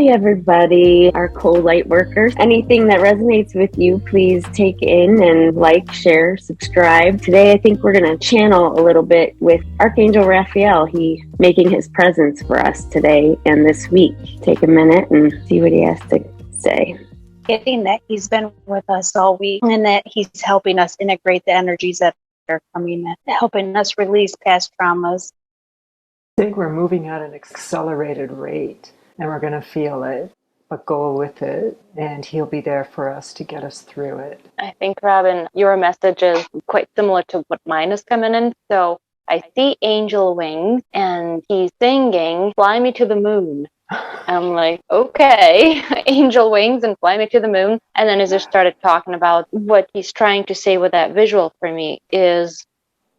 Hi, everybody, our co-light workers. Anything that resonates with you, please take in and like, share, subscribe. Today, I think we're going to channel a little bit with Archangel Raphael. He's making his presence for us today and this week. Take a minute and see what he has to say. Getting that he's been with us all week and that he's helping us integrate the energies that are coming in, helping us release past traumas. I think we're moving at an accelerated rate and we're going to feel it, but go with it, and he'll be there for us to get us through it. I think, Robyn, your message is quite similar to what mine is coming in. So I see angel wings and he's singing, "Fly me to the moon." I'm like, okay, angel wings and fly me to the moon. And then as I started talking about what he's trying to say with that visual for me is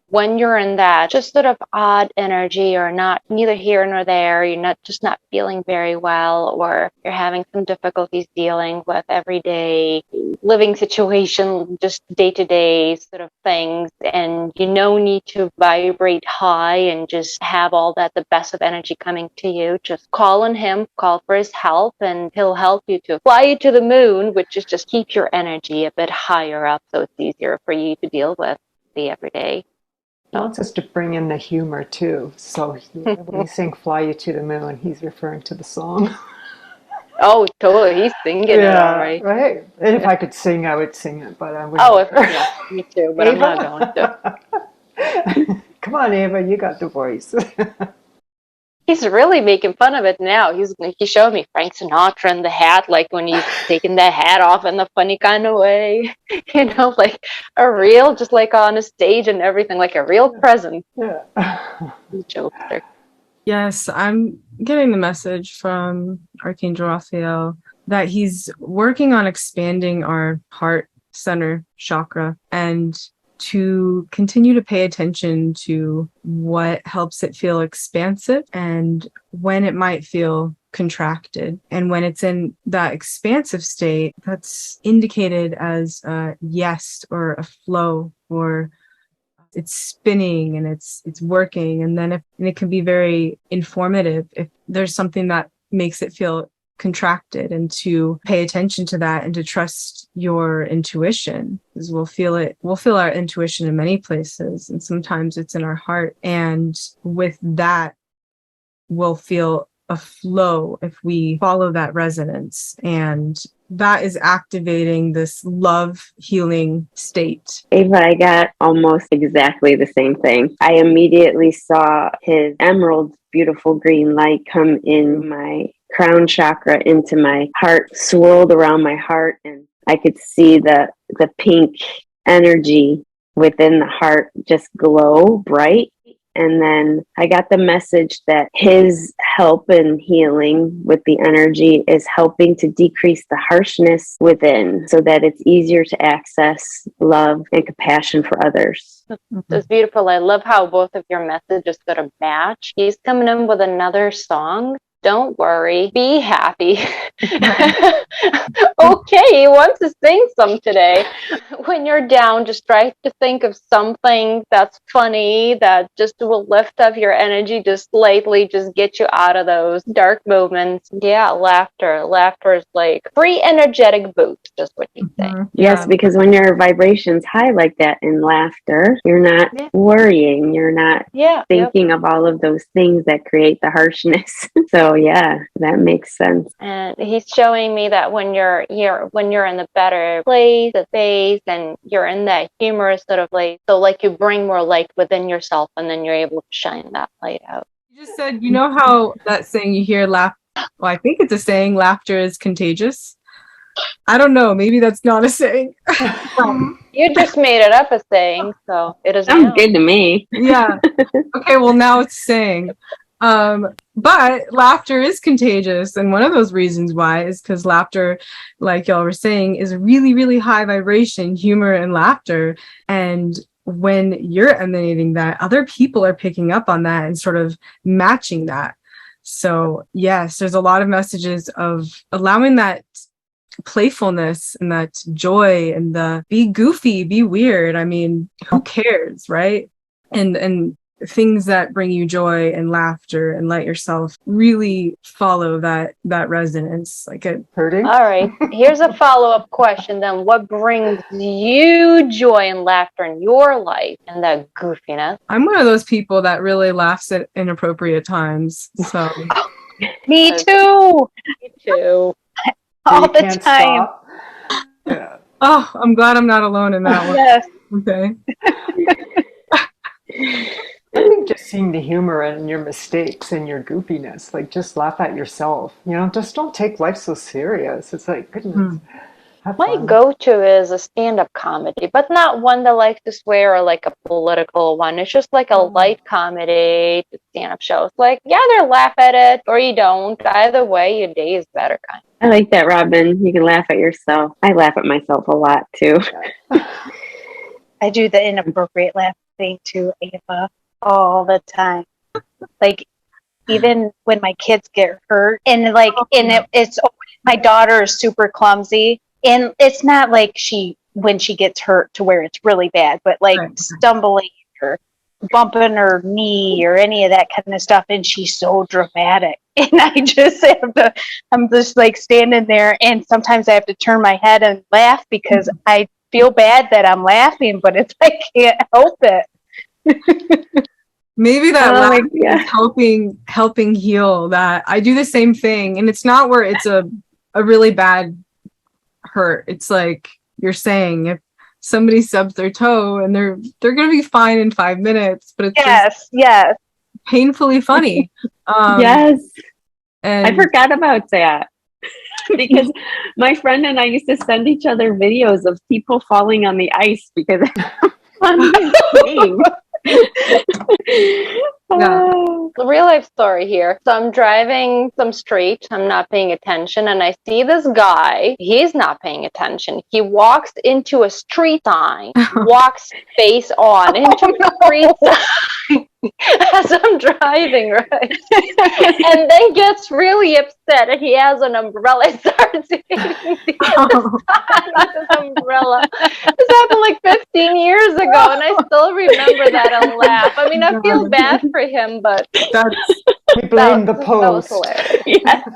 when you're in that just sort of odd energy or not neither here nor there, you're not feeling very well, or you're having some difficulties dealing with everyday living situation, just day-to-day sort of things, and you need to vibrate high and just have all that, the best of energy coming to you. Just call on him, call for his help, and he'll help you to fly you to the moon, which is just keep your energy a bit higher up so it's easier for you to deal with the everyday. He wants us to bring in the humor too. So when he's saying "fly you to the moon," he's referring to the song. Oh, totally. He's singing it all right. Right. And if I could sing, I would sing it, but I wouldn't. Oh, yeah, me too, but Ava? I'm not going to. Come on, Ava, you got the voice. He's really making fun of it now. He showed me Frank Sinatra and the hat, like when he's taking the hat off in the funny kind of way, like a real, just like on a stage and everything, like a real present. Yeah. Jokester. Yes, I'm getting the message from Archangel Raphael that he's working on expanding our heart center chakra and to continue to pay attention to what helps it feel expansive and when it might feel contracted. And when it's in that expansive state, that's indicated as a yes or a flow, or it's spinning and it's working. And then it can be very informative if there's something that makes it feel contracted, and to pay attention to that and to trust your intuition, because we'll feel our intuition in many places, and sometimes it's in our heart, and with that we'll feel a flow if we follow that resonance, and that is activating this love healing state. Ava, I got almost exactly the same thing. I immediately saw his emerald, beautiful green light come in my crown chakra into my heart, swirled around my heart, and I could see the pink energy within the heart just glow bright. And then I got the message that his help in healing with the energy is helping to decrease the harshness within so that it's easier to access love and compassion for others. That's beautiful. I love how both of your messages sort of match. He's coming in with another song. Don't worry, be happy. Okay, he wants to sing some today. When you're down, just try to think of something that's funny, that just will lift up your energy just slightly, just get you out of those dark moments. Yeah, laughter. Laughter is like free energetic boost, just what you say. Yes, because when your vibration's high like that in laughter, you're not worrying, you're not thinking of all of those things that create the harshness. So yeah, that makes sense. And he's showing me that when you're in the better place, the space, and you're in that humorous sort of place, so like you bring more light within yourself, and then you're able to shine that light out. You just said, how that saying you hear well, I think it's a saying, laughter is contagious. I don't know, maybe that's not a saying. You just made it up a saying, so it is. Sounds good to me. Yeah. Okay, well now it's a saying. But laughter is contagious, and one of those reasons why is because laughter, like y'all were saying, is really, really high vibration, humor and laughter. And when you're emanating that, other people are picking up on that and sort of matching that. So yes, there's a lot of messages of allowing that playfulness and that joy and the be goofy, be weird. I mean, who cares, right? And things that bring you joy and laughter and let yourself really follow that resonance. Like a Hurting? All right. Here's a follow-up question then. What brings you joy and laughter in your life and that goofiness? I'm one of those people that really laughs at inappropriate times. So Me too. Me too. All You the can't time. stop? Yeah. oh, I'm glad I'm not alone in that one. Yes. Okay. I think just seeing the humor in your mistakes and your goofiness, like just laugh at yourself. Just don't take life so serious. It's like, goodness, have My fun. go-to is a stand-up comedy, but not one that likes to swear or like a political one. It's just like a light comedy stand-up show. It's like, you either laugh at it or you don't. Either way, your day is better, kind of. I like that, Robyn. You can laugh at yourself. I laugh at myself a lot too. I do the inappropriate laughing to Ava all the time. Like, even when my kids get hurt, and like, it's my daughter is super clumsy, and it's not like when she gets hurt to where it's really bad, but like stumbling or bumping her knee or any of that kind of stuff, and she's so dramatic, and I'm just like standing there, and sometimes I have to turn my head and laugh because I feel bad that I'm laughing, but I can't help it. Maybe that laugh is helping heal that. I do the same thing, and it's not where it's a really bad hurt. It's like you're saying, if somebody stubs their toe and they're going to be fine in 5 minutes, but it's just painfully funny. Yes. And I forgot about that. Because my friend and I used to send each other videos of people falling on the ice because The real life story here. So I'm driving some street. I'm not paying attention, and I see this guy. He's not paying attention. He walks into a street sign, walks face on into a street sign as I'm driving, right? And then gets really upset, and he has an umbrella and starts hitting the sign with his umbrella. This happened like 15 years ago, and I still remember that and laugh. I mean, I feel bad for him, but We blame the post. Yes.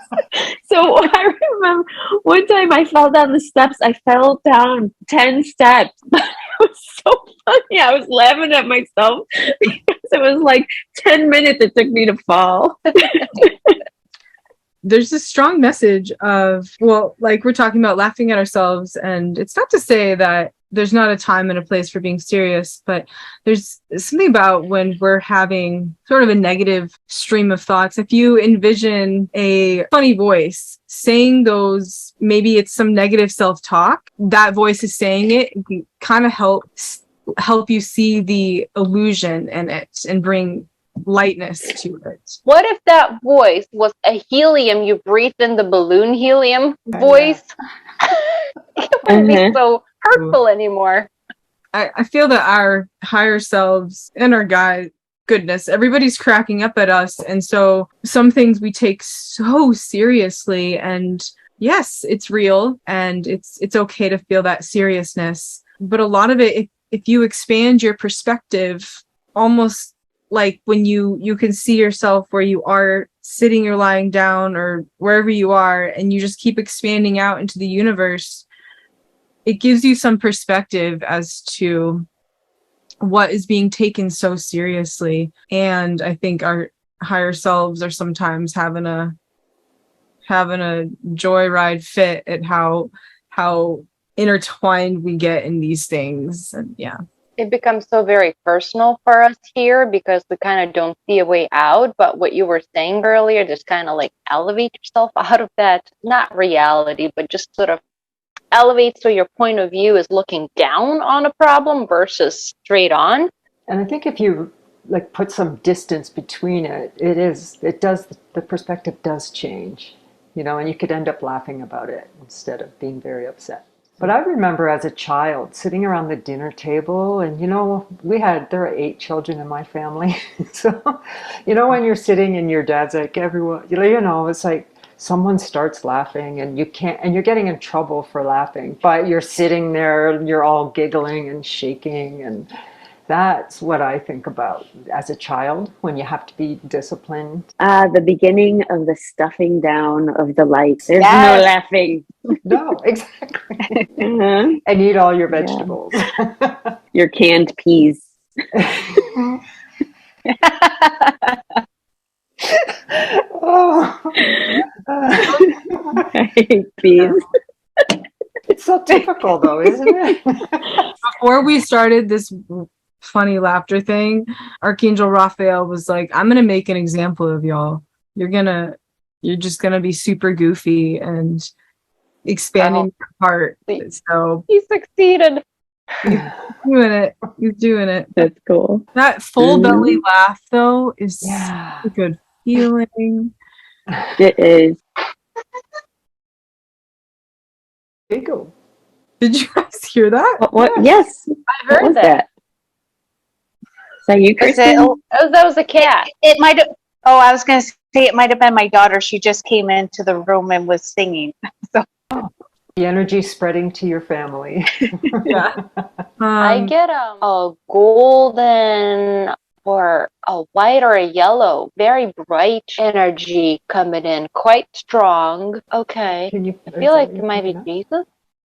So I remember one time I fell down the steps. I fell down 10 steps. It was so funny. I was laughing at myself because it was like 10 minutes it took me to fall. There's this strong message of, well, like we're talking about laughing at ourselves, and it's not to say that there's not a time and a place for being serious, but there's something about when we're having sort of a negative stream of thoughts. If you envision a funny voice saying those, maybe it's some negative self-talk, that voice is saying it can kind of help you see the illusion in it and bring lightness to it. What if that voice was a helium, you breathe in the balloon helium voice? It wouldn't be so hurtful anymore. I feel that our higher selves and our guide, goodness, everybody's cracking up at us. And so some things we take so seriously, and yes, it's real and it's okay to feel that seriousness. But a lot of it, if you expand your perspective, almost like when you can see yourself where you are sitting or lying down or wherever you are, and you just keep expanding out into the universe, it gives you some perspective as to what is being taken so seriously. And I think our higher selves are sometimes having a joyride fit at how intertwined we get in these things. And it becomes so very personal for us here because we kind of don't see a way out. But what you were saying earlier, just kind of like elevate yourself out of that, not reality, but just sort of elevate so your point of view is looking down on a problem versus straight on. And I think if you like put some distance between the perspective does change, and you could end up laughing about it instead of being very upset. But I remember as a child sitting around the dinner table, and there are 8 children in my family. So, when you're sitting and your dad's like, everyone, it's like someone starts laughing and you're getting in trouble for laughing, but you're sitting there and you're all giggling and shaking, and That's what I think about as a child when you have to be disciplined. The beginning of the stuffing down of the light. There's no Yes. laughing. No, exactly. Uh-huh. And eat all your Yeah. vegetables. Your canned peas. Oh. I hate peas. It's so typical though, isn't it? Before we started this funny laughter thing, Archangel Raphael was like, I'm gonna make an example of y'all. You're just gonna be super goofy and expanding your heart. So He succeeded. he's doing it. He's doing it. That's cool. That full belly laugh though is Yeah. a good feeling. It is. Giggle. Did you guys hear that? What? Yes. I What heard was that. that? Is that you, Was it- Kristin? oh, That was a cat. it might have. Oh, I was going to say it might have been my daughter. She just came into the room and was singing. So The energy spreading to your family. Yeah. I get a golden or a white or a yellow, very bright energy coming in, quite strong. Okay. Can you, I feel like it might be Jesus.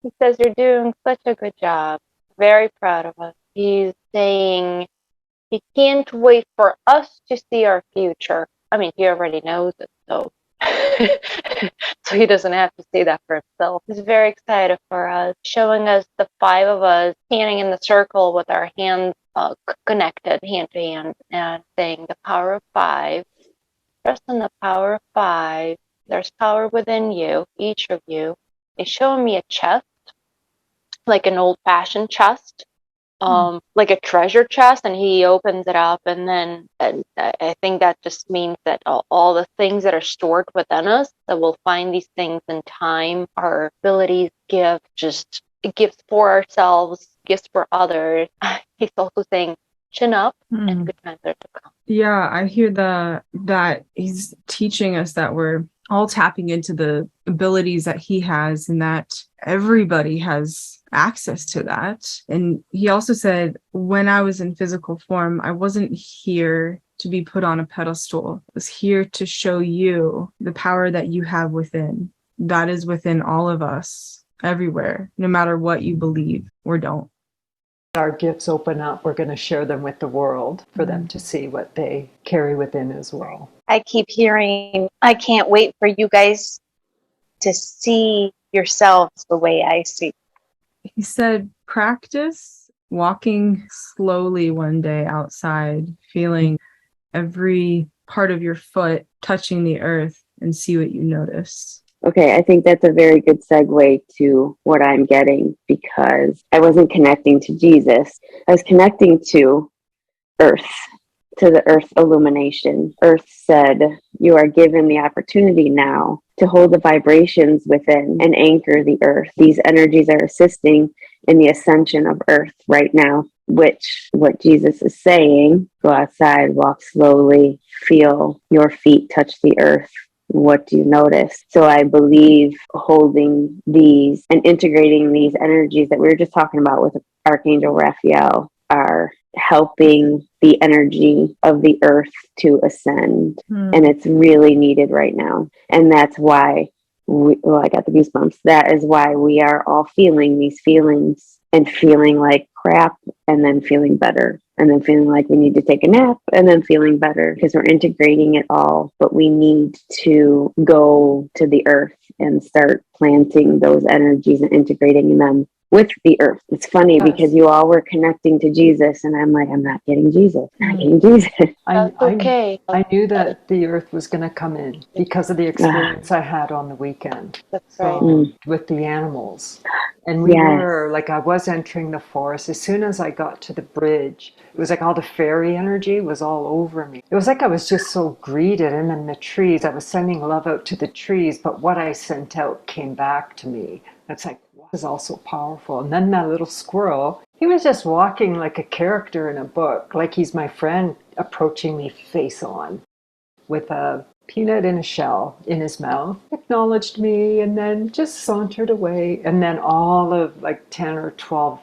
He says you're doing such a good job. Very proud of us. He's saying he can't wait for us to see our future. I mean, he already knows it, so so he doesn't have to say that for himself. He's very excited for us, showing us the five of us standing in the circle with our hands connected, hand to hand, and saying the power of five. Trust in the power of five. There's power within you, each of you. He's showing me a chest, like an old-fashioned chest. Like a treasure chest, and he opens it up, and then I think that just means that all the things that are stored within us, that we'll find these things in time, our abilities, gifts for ourselves, gifts for others. He's also saying, chin up, and good times are to come. Yeah, I hear that he's teaching us that we're all tapping into the abilities that he has, and that everybody has access to that. And he also said, when I was in physical form, I wasn't here to be put on a pedestal. I was here to show you the power that you have within. That is within all of us, everywhere, no matter what you believe or don't. Our gifts open up, we're going to share them with the world for them to see what they carry within as well. I keep hearing, I can't wait for you guys to see yourselves the way I see. He said, practice walking slowly one day outside, feeling every part of your foot touching the earth, and see what you notice. Okay, I think that's a very good segue to what I'm getting, because I wasn't connecting to Jesus. I was connecting to Earth, to the Earth illumination. Earth said, you are given the opportunity now to hold the vibrations within and anchor the Earth. These energies are assisting in the ascension of Earth right now, which what Jesus is saying, go outside, walk slowly, feel your feet touch the Earth. What do you notice? So I believe holding these and integrating these energies that we were just talking about with Archangel Raphael are helping the energy of the earth to ascend. And it's really needed right now. And that's why I got the goosebumps. That is why we are all feeling these feelings and feeling like crap, and then feeling better, and then feeling like we need to take a nap, and then feeling better, because we're integrating it all. But we need to go to the earth and start planting those energies and integrating them with the earth. It's funny because you all were connecting to Jesus, and I'm like, I'm not getting Jesus. I'm not getting Jesus. That's okay. I knew that the earth was going to come in because of the experience I had on the weekend. That's right. With the animals. And we were, like, I was entering the forest. As soon as I got to the bridge, it was like all the fairy energy was all over me. It was like I was just so greeted. And then the trees, I was sending love out to the trees, but what I sent out came back to me. It's like, wow, this is all so powerful. And then that little squirrel, he was just walking like a character in a book, like he's my friend approaching me face on with a peanut in a shell in his mouth, acknowledged me, and then just sauntered away. And then all of like 10 or 12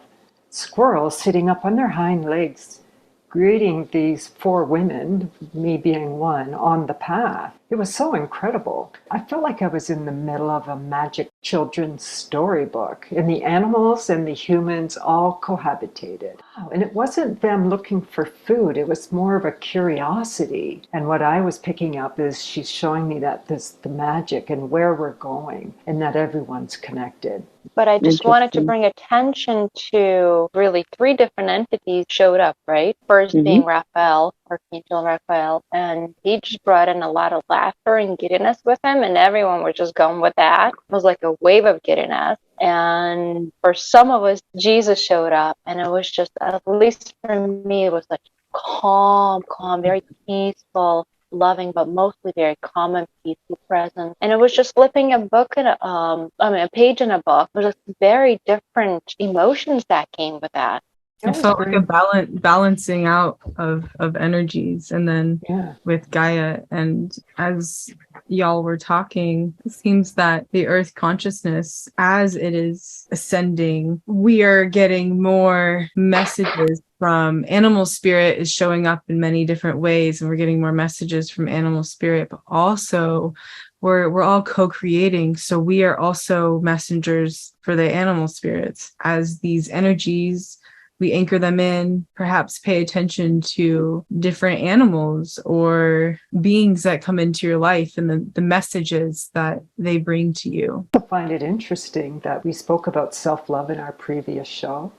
squirrels sitting up on their hind legs, greeting these 4 women, me being one, on the path. It was so incredible. I felt like I was in the middle of a magic children's storybook, and the animals and the humans all cohabitated. And it wasn't them looking for food, it was more of a curiosity. And what I was picking up is she's showing me that the magic and where we're going, and that everyone's connected. But I just wanted to Interesting. bring attention to really 3 different entities showed up, right? First being Raphael, Archangel Raphael, and he just brought in a lot of laughter and giddiness with him, and everyone was just going with that. It was like a wave of giddiness. And for some of us, Jesus showed up, and it was just, at least for me, it was like calm, very peaceful, loving, but mostly very calm and peaceful presence. And it was just flipping a book in a page in a book. It was just very different emotions that came with that. It felt like a balancing out of energies. And then with Gaia, and as y'all were talking, it seems that the Earth consciousness, as it is ascending, we are getting more messages from animal spirit is showing up in many different ways, and we're getting more messages from animal spirit, but also we're all co-creating. So we are also messengers for the animal spirits. As these energies, we anchor them in, perhaps pay attention to different animals or beings that come into your life and the messages that they bring to you. I find it interesting that we spoke about self-love in our previous show.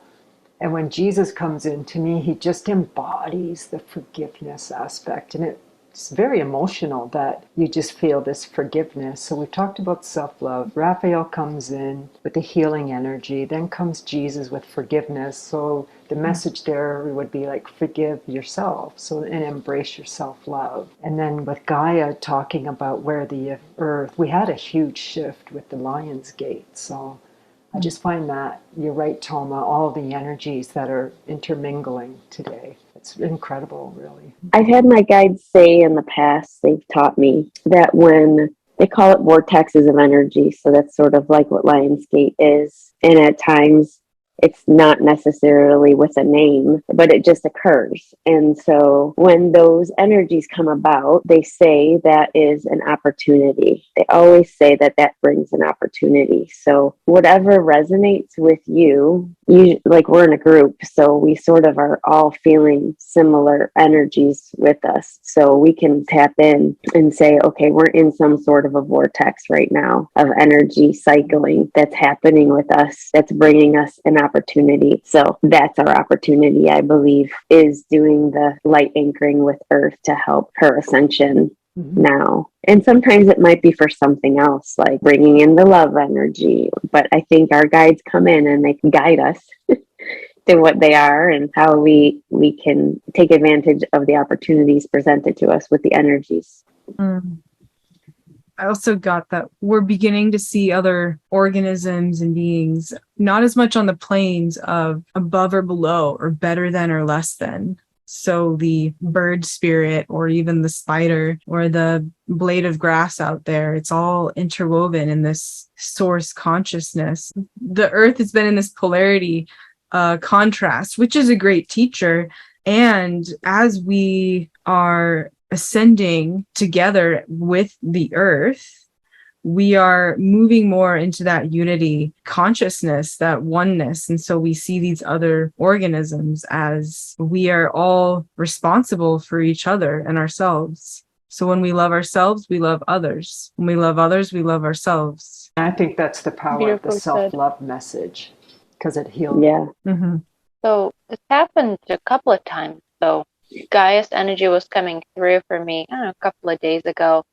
And when Jesus comes in, to me, he just embodies the forgiveness aspect. And it's very emotional that you just feel this forgiveness. So we talked about self-love. Raphael comes in with the healing energy. Then comes Jesus with forgiveness. So the message there would be like, forgive yourself. So, and embrace your self-love. And then with Gaia talking about where the earth, we had a huge shift with the Lion's Gate. So I just find that, you're right, Toma, all the energies that are intermingling today. It's incredible, really. I've had my guides say in the past, they've taught me that when they call it vortexes of energy, so that's sort of like what Lionsgate is. And at times it's not necessarily with a name, but it just occurs. And so when those energies come about, they say that is an opportunity. They always say that that brings an opportunity. So whatever resonates with you, like we're in a group, so we sort of are all feeling similar energies with us. So we can tap in and say, okay, we're in some sort of a vortex right now of energy cycling that's happening with us, that's bringing us an opportunity. So that's our opportunity, I believe, is doing the light anchoring with Earth to help her ascension now. And sometimes it might be for something else, like bringing in the love energy. But I think our guides come in and they can guide us to what they are and how we can take advantage of the opportunities presented to us with the energies. I also got that we're beginning to see other organisms and beings, not as much on the planes of above or below or better than or less than. So the bird spirit or even the spider or the blade of grass out there, it's all interwoven in this source consciousness. The earth has been in this polarity contrast, which is a great teacher. And as we are ascending together with the earth, we are moving more into that unity consciousness, that oneness. And so we see these other organisms as we are all responsible for each other and ourselves. So when we love ourselves, we love others. When we love others, we love ourselves. I think that's the power of the self-love message, because it heals. Yeah. So it's happened a couple of times. So Gaia's energy was coming through for me, I don't know, a couple of days ago.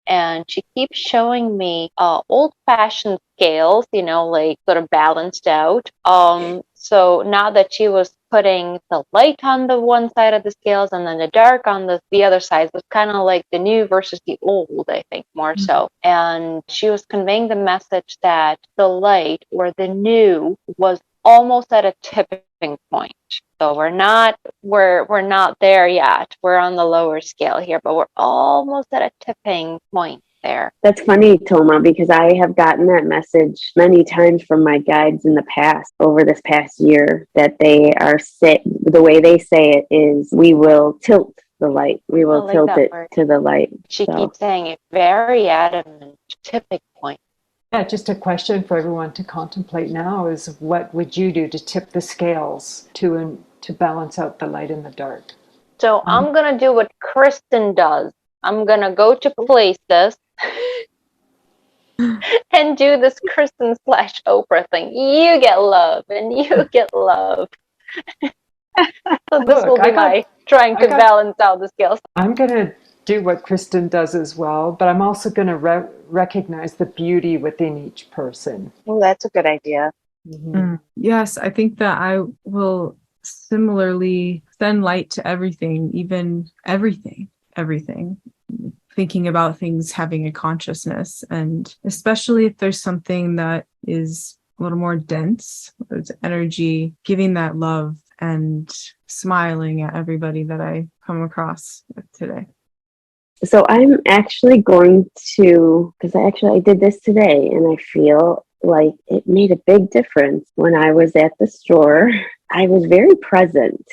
And she keeps showing me old-fashioned scales, like sort of balanced out. So now that she was putting the light on the one side of the scales and then the dark on the other side, it was kind of like the new versus the old, I think, more so. And she was conveying the message that the light or the new was almost at a tipping point. So we're not there yet. We're on the lower scale here, but we're almost at a tipping point. there. That's funny, Toma, because I have gotten that message many times from my guides in the past, over this past year, that they are the way they say it is, we will tilt the light. We will like tilt that it word. to the light. She So, keeps saying it, very adamant, tipping point. Yeah, just a question for everyone to contemplate now is, what would you do to tip the scales to balance out the light and the dark? So I'm going to do what Kristin does. I'm going to go to places and do this Kristin / Oprah thing. You get love and you get love. So this will be my trying to balance out the scales. I'm going to do what Kristin does as well, but I'm also going to recognize the beauty within each person. Oh, that's a good idea. Mm-hmm. Yes, I think that I will similarly send light to everything, even everything. Thinking about things having a consciousness, and especially if there's something that is a little more dense, there's energy, giving that love and smiling at everybody that I come across today. So I'm actually going to, because I did this today, and I feel like it made a big difference. When I was at the store, I was very present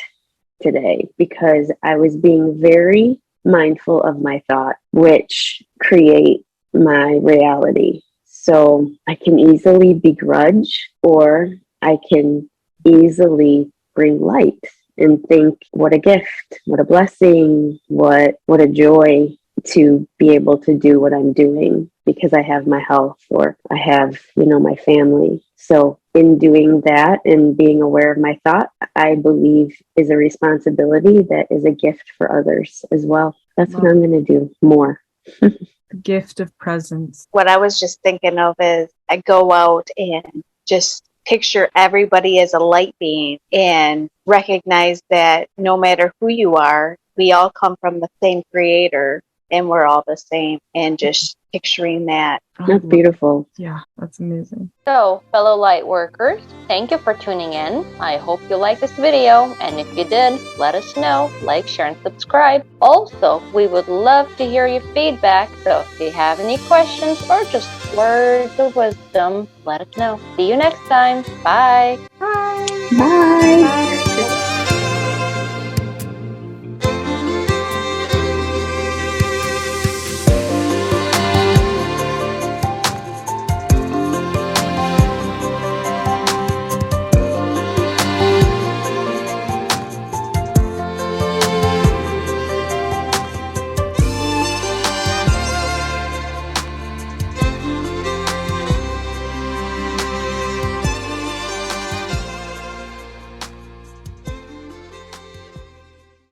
today because I was being very mindful of my thought, which create my reality. So I can easily begrudge, or I can easily bring light and think, what a gift, what a blessing, what a joy to be able to do what I'm doing because I have my health, or I have, my family. So in doing that and being aware of my thought, I believe is a responsibility that is a gift for others as well. That's what I'm going to do more. The gift of presence. What I was just thinking of is I go out and just picture everybody as a light being and recognize that no matter who you are, we all come from the same creator and we're all the same, and just picturing that. That's beautiful. Yeah, that's amazing. So, fellow light workers, thank you for tuning in. I hope you liked this video, and if you did, let us know. Like, share, and subscribe. Also, we would love to hear your feedback, so if you have any questions or just words of wisdom, let us know. See you next time. Bye. Bye. Bye.